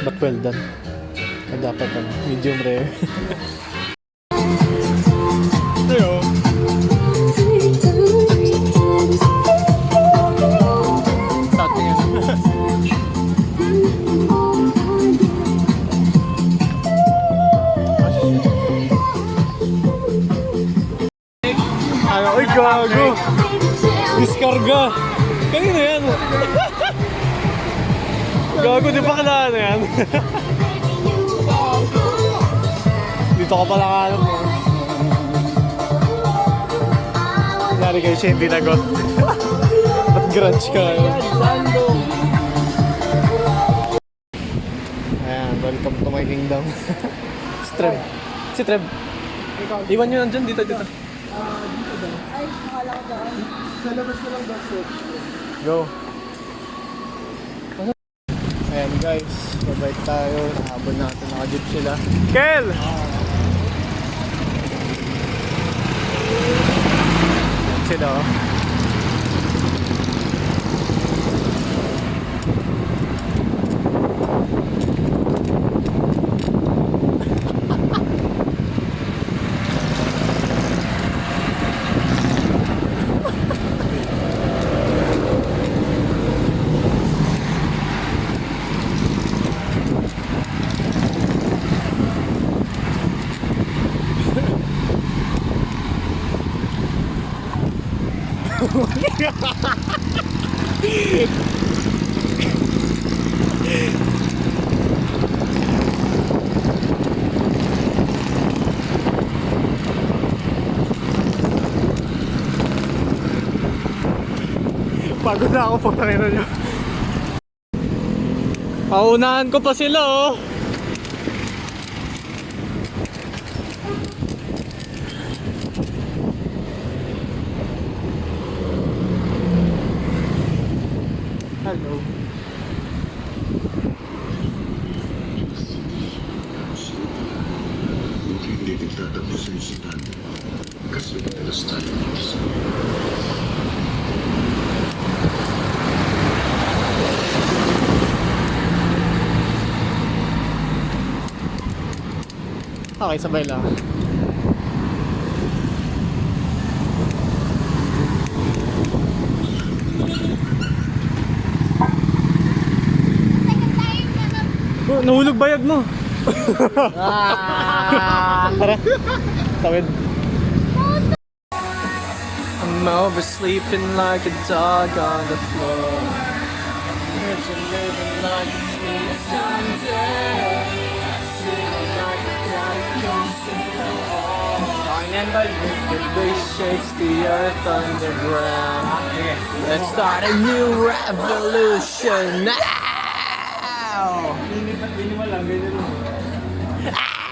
But well done. Dapat medium rare. Ayo. Ay, gago! Diskarga! Kanina yan! Gago, di pa kailangan yan? Dito ka pala ka alam mo. Nangyari kayo siya hindi nagot. Ba't grunge ka ngayon? Ayan, welcome to my kingdom. Si Trev. Si Trev. Iwan nyo nandyan, dito. Dito daw. Ay, nakala ko daan. Sa labas ko lang daw. Go. Ayan guys, babay tayo. Nahabol natin, naka-jeep sila. Kel! Ayan sila oh. Pagod na ako, pagtangin na nyo. Paunahan ko pa sila oh. Hello. Hindi nagtatapos ang isipan kasi madalas tayo mag-isa. Okay, sabay lang. Oh, nahulog bayag mo. Tara. Tawid. I'm oversleeping like a dog on the floor. Living like a sweet Sunday. Singing like a cat comes to hell. And the bass shakes the earth underground. Let's start a new revolution now.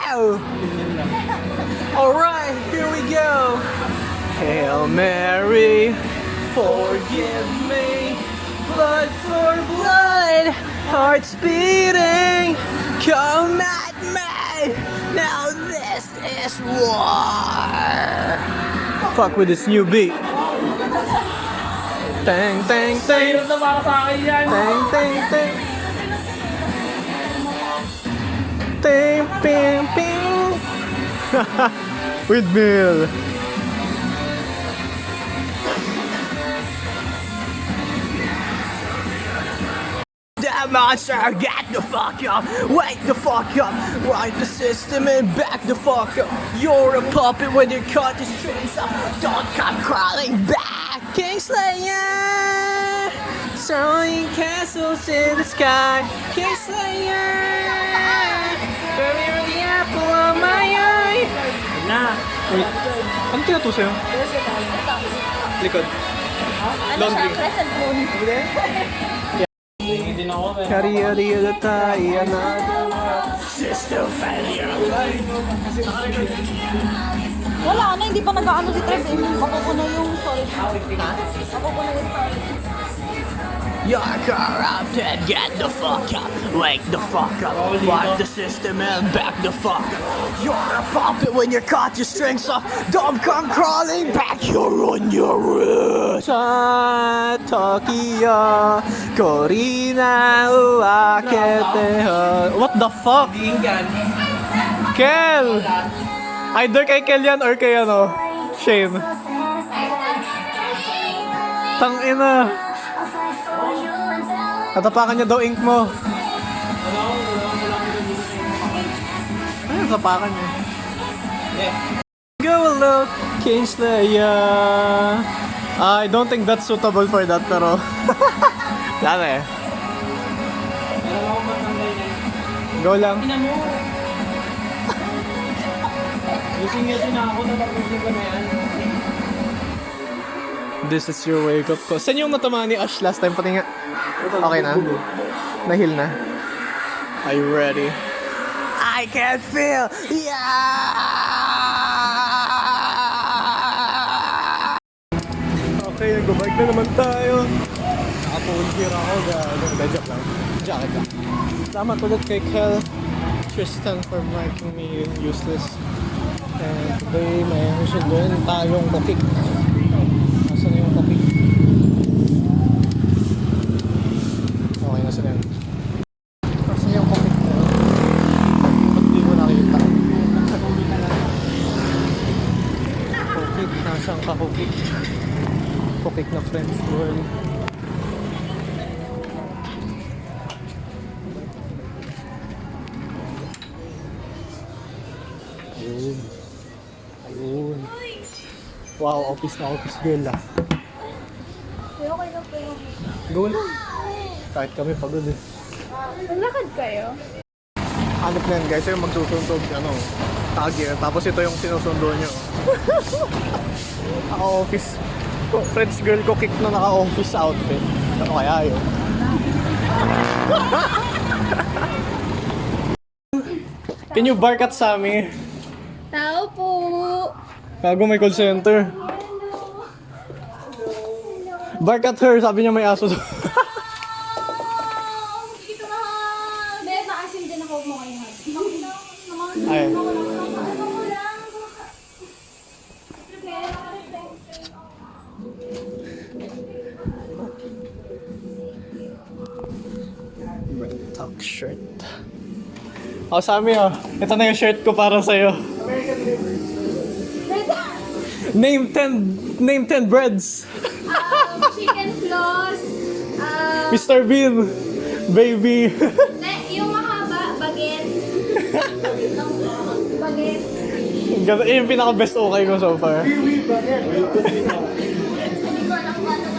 Ow! Alright, here we go. Hail Mary, forgive me. Blood for blood, hearts beating. Come at me. Now this is war. Fuck with this new beat. Tang, tang, tang. Tang, tang, tang. Ting, ping, ping. Windmill. That monster, get the fuck up. Wake the fuck up. Wipe the system and back the fuck up. You're a puppet when you cut the strings up. Don't come crawling back, Kingslayer. Throwing castles in the sky, Kingslayer. You're the apple of my eye. Na. Wait. Ano tinato sa'yo? Likod. Laundry. Kari-ari tayo na system failure. Wala na, hindi pa nag-ano si Trev. Mapupuna yung storage. Mapupuna yung storage. You're corrupted, get the fuck up, wake the fuck up, wipe the system and back the fuck up. You're a puppet when you're caught your strings off, don't come crawling back, you're on your roots. Sa Tokyo, Korina, uakete. What What the fuck? Kel! Either kay Kel yan or kay ano, Shane. Tangina. Natapakan niya daw ink mo. Ay, natapakan niya. Go look, King Slayer. I don't think that's suitable for that, pero... Lala eh. Go lang. Gising-gising na ako, natapusin ko na yan. This is your wake up call. Saan yung natamaan ni Ash last time? Pati nga. Okay na? Nahil na? Are you ready? I can feel! Yeah! Okay, nag-bike na naman tayo. Naka-phone here ako. Joke lang. Jacket lang. Salamat ulit kay Kel Tristan for making me useless. And today, may susunduin tayong bukik. Nasaan na yung bukik? Okay, nasaan na yun? Nasaan yung bukik na yun? Ba't di ko nakita? Bukik, nasaan ka bukik? Bukik na French world. Ayun. Ayun. Wow, office na office girl ah. Okay na po yung... Go lang. Kahit kami pagod eh. Nalakad kayo? Hanap na yan guys, yung magsusundo, ano, tagger. Tapos ito yung sinusundo nyo. Naka-office. French girl ko kick na naka-office outfit. Ano kaya yun? Can you bark at Sammy? Tao po! Gago may call center. Bark at her, sabi niya may aso. Dito na! Dahil nakasim din ako mo ngayon. Ay. Talk shirt. Oh, Sammy oh. Ito na yung shirt ko para sa'yo. Name 10 breads. Chicken floss. Mr. Bean. Baby. Yung mahaba, baguette. Baguette. Yung pinaka-best okay ko so far.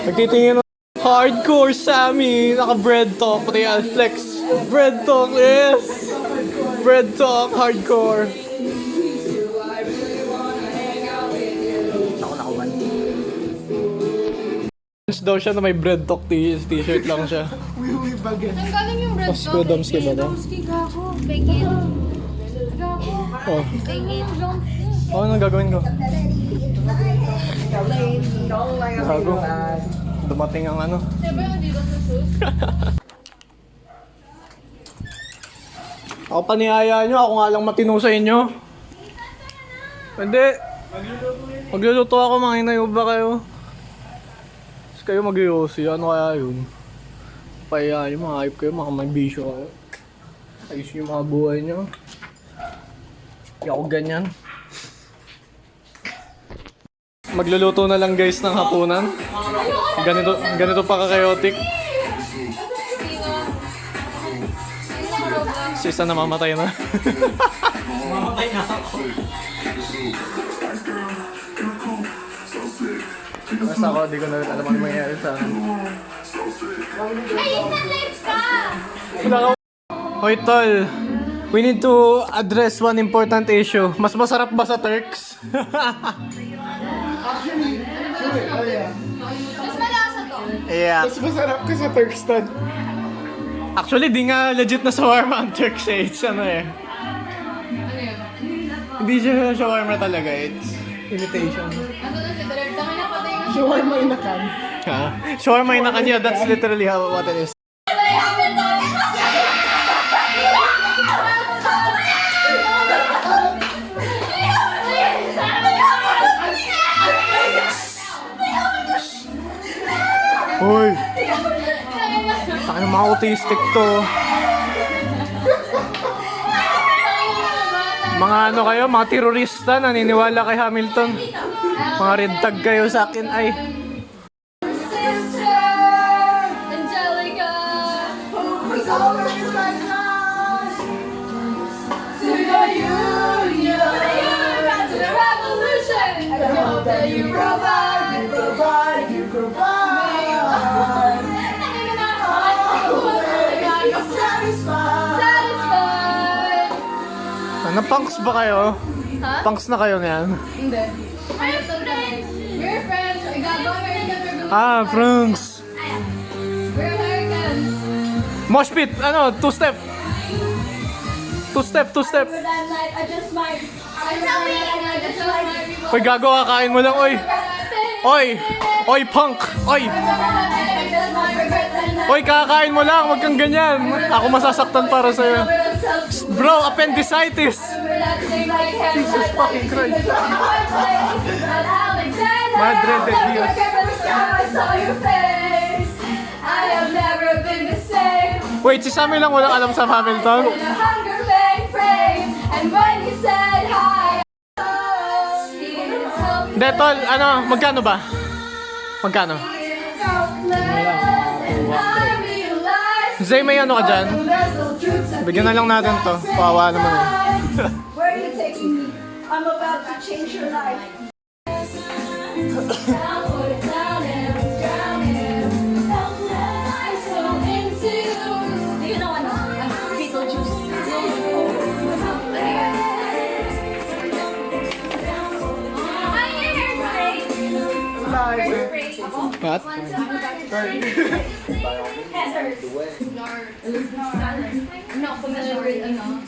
Nagtitingin ng hardcore Sammy. Naka-bread talk. Pati yan, flex. Bread talk, yes. Bread talk, hardcore. Daw siya na may bread talk t-shirt lang siya. Ang galing yung red Pasko, Domski ba daw? Gago. Baguette. Gago. Oh. Baguette. Oh, anong gagawin ko? Gago. Dumating ang ano. Diba yung dito sa shoes? Ako paniyaya nyo, ako nga lang matino sa inyo. Hindi. Magluluto ako, mga inayo ba kayo? Tapos kayo mag-yosi, ano kaya yun? Pahiyaan nyo, mga hype kayo, mga may bisyo kayo. Ayos yung mga buhay nyo. Hindi ako ganyan. Magluluto na lang guys ng hapunan. Ganito pa ka-chaotic. Si isa namamatay na. Mamatay na ako. Basta ako, di ko na alam ano mangyayari sa akin. Ay, nag-live ka! Wala ka. Hoy tol, we need to address one important issue. Mas masarap ba sa Turks? Mas malasa to. Yeah. Mas masarap ka sa Turks tol. Actually, di nga legit na shawarma ang Turks eh. It's ano eh. Hindi siya shawarma talaga. It's imitation. Shawarma in a can. Ha? Shawarma in a kanya, that's literally how what it is. Hoy! Taka ng mga autistic to. Mga ano kayo, mga terorista naniniwala kay Hamilton. Mga red tag kayo sa akin ay. Sister Angelica, who's always my son. To the union, to the revolution. I hope that you provide, you provide. Satisfied. Ano, punks ba kayo? Ha? Punks na kayo niyan? Hindi. We're friends. We're friends. Igagawa American. Ah, punks. We're Americans. Mosh pit, ano, two-step. Two-step, two-step. I just might. I just might. Oy, gago, kakain mo lang, oy. Oy! Oy, punk! Oy! Oy, kakain mo lang, wag kang ganyan. Ako masasaktan para sa'yo. Bro, appendicitis! Jesus fucking Christ. Madre de Dios. I have never been the same. Wait, si Sammy lang walang alam sa Hamilton? In a hunger pain frame. And when you said hi, Hindi, tol, ano, magkano ba? Magkano? Zay, may ano ka dyan? Bigyan na lang natin to. Pawawa naman eh. Where are you taking me? I'm about to change your life. You know ano? Beetlejuice. What? No, familiar with ano.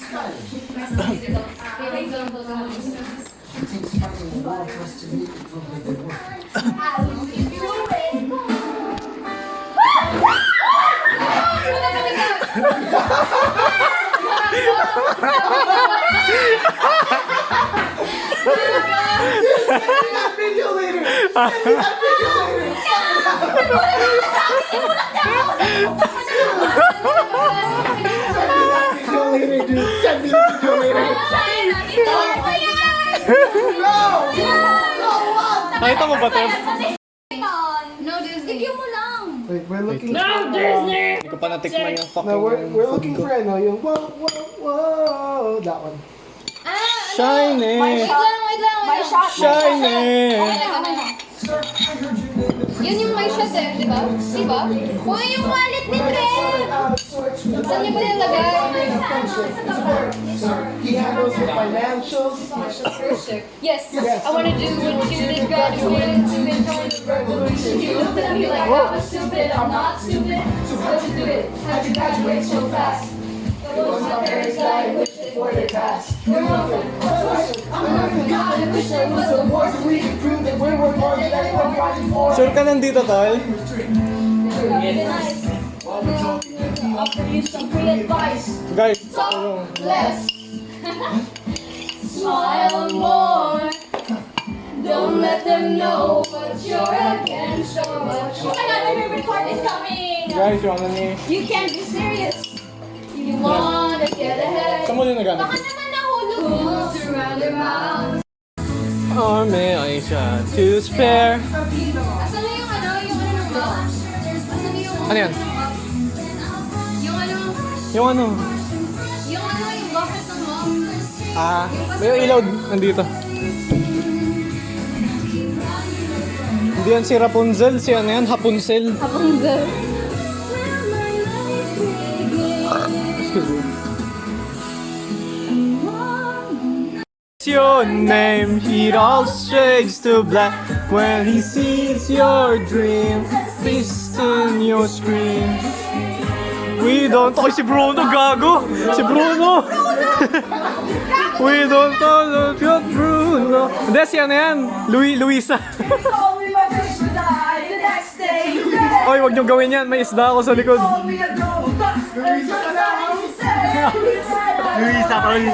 Nakita mo ba, Tem? No, Disney. Tigyan mo lang. Like, we're looking Hindi ko pa natikman yung fucking... No, we're looking for ano, yung whoa, whoa, whoa, that one. Shiny! Wait lang. May shot. Shiny! Yun yung may shot eh, di ba? Di ba? Uy, yung wallet ni Trev! Saan niyo ba nilagay? He handles the financials. Yes, I want to do what you did, graduated to it, join the revolution. You looked at me like I was stupid, I'm not stupid. So how'd you do it? How'd you graduate so fast? It was my parents that I wish before they passed. We're orphan, I'm an orphan, God, I wish there was a war so we could prove that we're more than anyone fighting for. Sure ka nandito, tol? Offer you some free advice. Guys, Talk less. Smile more. Don't let them know what you're against or what you're. Oh my god, my favorite part is coming! guys, yung ano ni... You can't be serious. You wanna get ahead. Saan mo din nagamit? Baka naman nahulog mo. Surround your mouth. Oh, may I shot to spare. Asan na yung ano ng box? Asan na yung... Ano yan? Yung ano... Yung bucket ng box. Ah, may ilaw nandito. Hindi yan si Rapunzel, si ano yan, Hapunzel. Rapunzel. Excuse me. Your name, he all shakes to black when he sees your dream, fist in your screen. We don't... Ay, si Bruno, gago! Si Bruno! We don't talk about Bruno. Hindi, si ano yan? Luisa. Oy, wag niyong gawin yan. May isda ako sa likod. Luisa pa rin.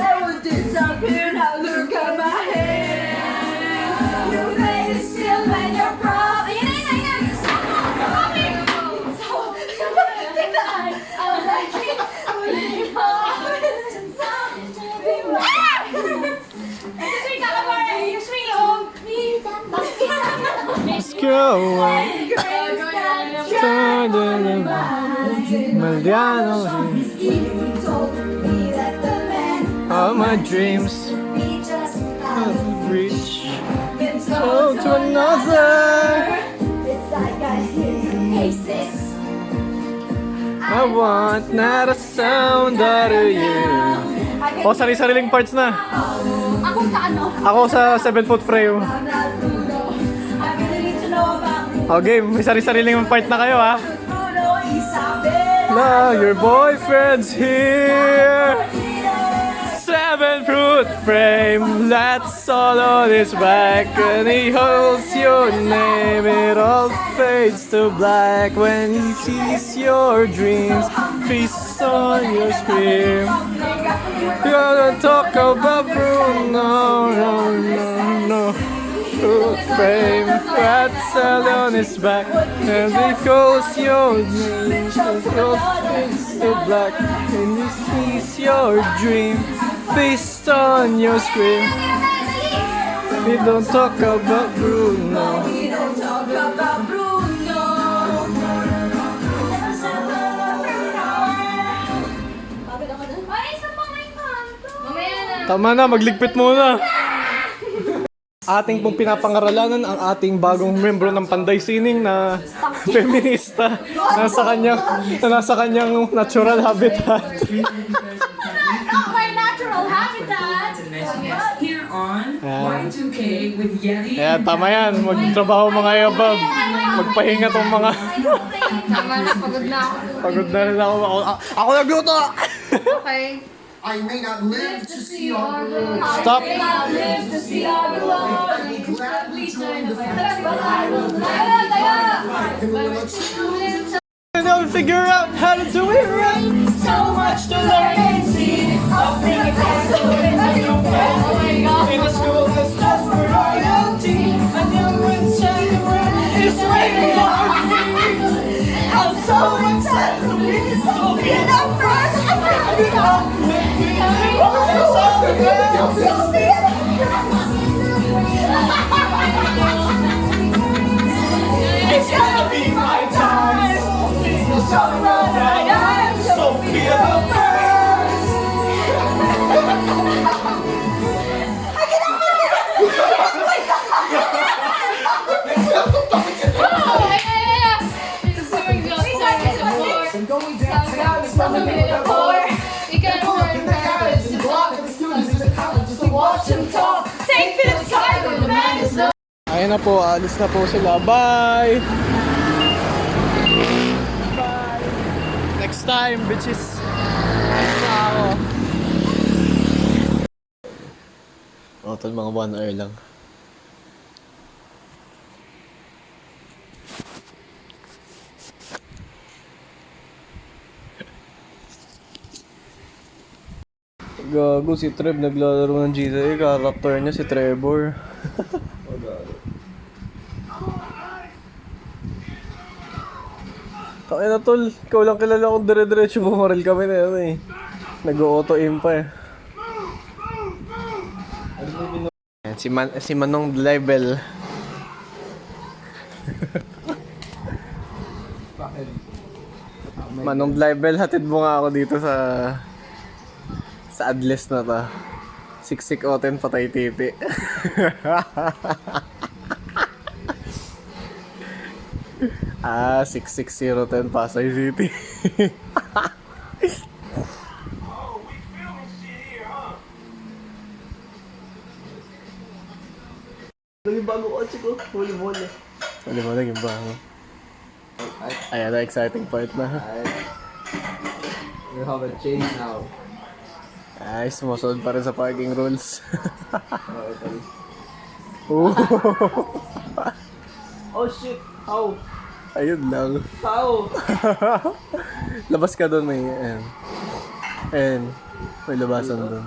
show Maliano all my dreams reach to another. I want not a sound out of you. Oh, sari-sariling parts na. Ako sa ano? Ako sa 7-foot frame. Oh, game. May sari-sariling part na kayo, ha? Now your boyfriend's here. 7-foot frame, that's all on his back. And he holds your name, it all fades to black. When he sees your dreams, feasts on your scream. Gonna talk about Bruno, no. Foot frame, that's all on his back. And he calls your name, it all fades to black. And he sees your dream. Feast on your screen. We don't talk about Bruno. We don't talk about Bruno. Ay, isa pa may kanto. Mamaya na. Tama na, magligpit muna. Ating pong pinapangaralan ang ating bagong membro ng Panday Sining na feminista na nasa kanyang natural habitat. Not my natural habitat. Here on Y2K with Yeti. Kaya tama yan, magtrabaho mga yabab. Magpahinga tong mga... Tama na, pagod na ako. Pagod na rin ako. Ako nagluto! Okay. I may not live to see our Stop! Live to see our glory. gladly join the fight. But I will And I'll figure out how to do it right. So much to learn and see. I'll bring it back so it's a new family. In the school that's just for royalty. A new and shining world is waiting for me. I'm so excited to be so good. I'm first. I'm it's gonna be my time. Please show me right. I'm Sophia the first. Ayun na po, alis na po sila. Bye! Bye! Next time, bitches! Next na ako. O, tol, mga 1 hour lang. Gago, si Trev naglalaro ng GTA. Character niya si Trevor. Kaya na tol, ikaw lang kilala kong dire-diretso bumaril kami na yan eh. Nag-auto-aim pa eh. Yan, si Manong Level. Manong Level, hatid mo nga ako dito sa Adles na ta. Siksik oten patay titi. Ah, 66010 Pasay City. Yung bago kotse ko, huli-huli. Wala mo lang yung bago. Ayan na, exciting part na. We have a change now. Ay, sumusunod pa rin sa parking rules. Oh, Oh shit! How? ayun lang. How? Labas ka doon, may ayan. May labasan doon.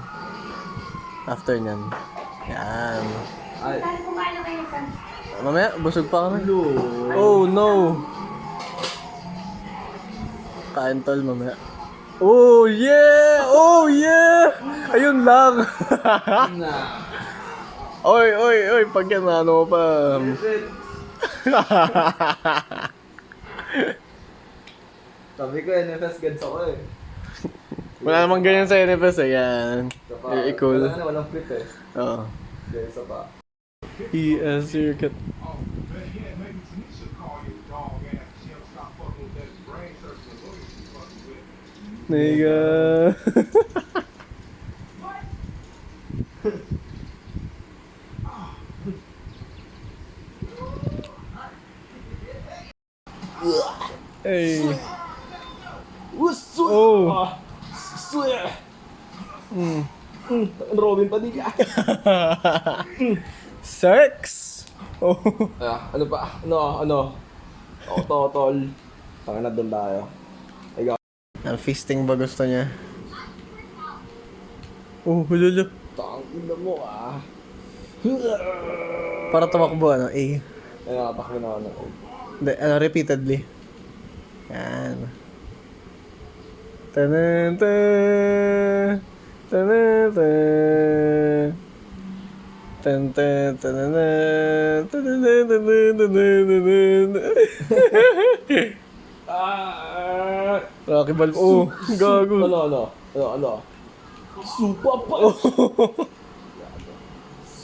After nyan. Yan. Ay, Mamaya, busog pa kami. Oh no! Kain tol mamaya. Oh yeah! Oh yeah! Ayun lang! na. Oy, pag yan ano pa. Sabi ko, NFS gets ako eh. Wala namang ganyan sa NFS eh. Yan. Isa pa, Cool. walang flip eh. Oo. Kaya isa pa. ES circuit. Nigga. Hey. Oh. Robin pa di ka. Sex. Oh. Ano pa? Ano? Totol. Tanga na doon tayo. Ang fisting ba gusto niya? Oh, hululu. Tangina mo Para tumakbo ano, A. Ay, nakatakbo na ako. Hindi, repeatedly. Yan. Tananta. Tananta. Tanta. Tanana. Rocky Balboa. Oh, gago. Ano? Supa punch!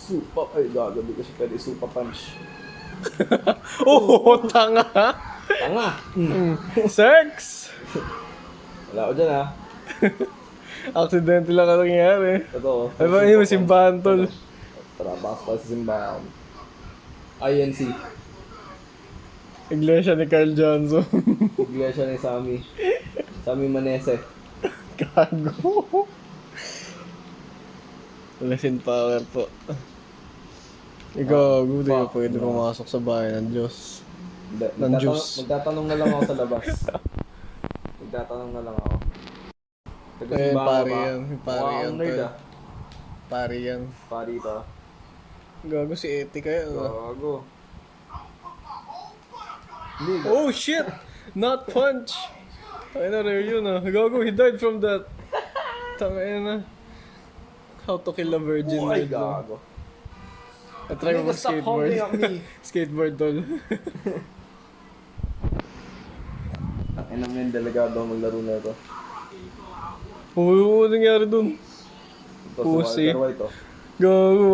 Supa, ay gago, di ko siya pwede supa punch. Oh, tanga. Tanga! Sex. Wala ko dyan ha. Accident lang ang nangyari. Totoo. Ay ba yun, simbahan tol. Tara, bakas pa sa simbahan. INC. Iglesia ni Carl Johnson. Iglesia ni Sammy. Sammy Manese. Gago. Lasin power po. Ikaw, di ka pwede pumasok sa bahay ng Diyos. Hindi, Ng juice. magtatanong na lang ako sa labas. Magtatanong na lang ako. Eh, pari yan. Pari Wow, yan. nerd tol. Pari yan. Pari ito. Gago si Eti kaya. Gago. Oh shit! Not punch! Ay na, rare yun ah. Gago, he died from that. Tangay na. How to kill a virgin. Oh, ay red, no? gago. Try mo Nigga, stop skateboard. holding up me. Skateboard tol. Ay naman yung delegado maglaro na ito. Oo, ano nangyari dun? Ito Pussy. si Walter White oh. Gago,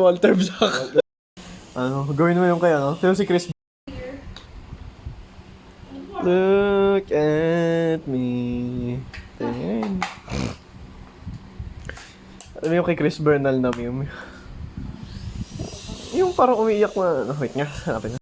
Walter Black. Ano, gawin mo yung kaya, no? Sino si Chris? Look at me. Tingin. Ano yung kay Chris Bernal na meme? Yung parang umiiyak na... Wait nga, hanapin na.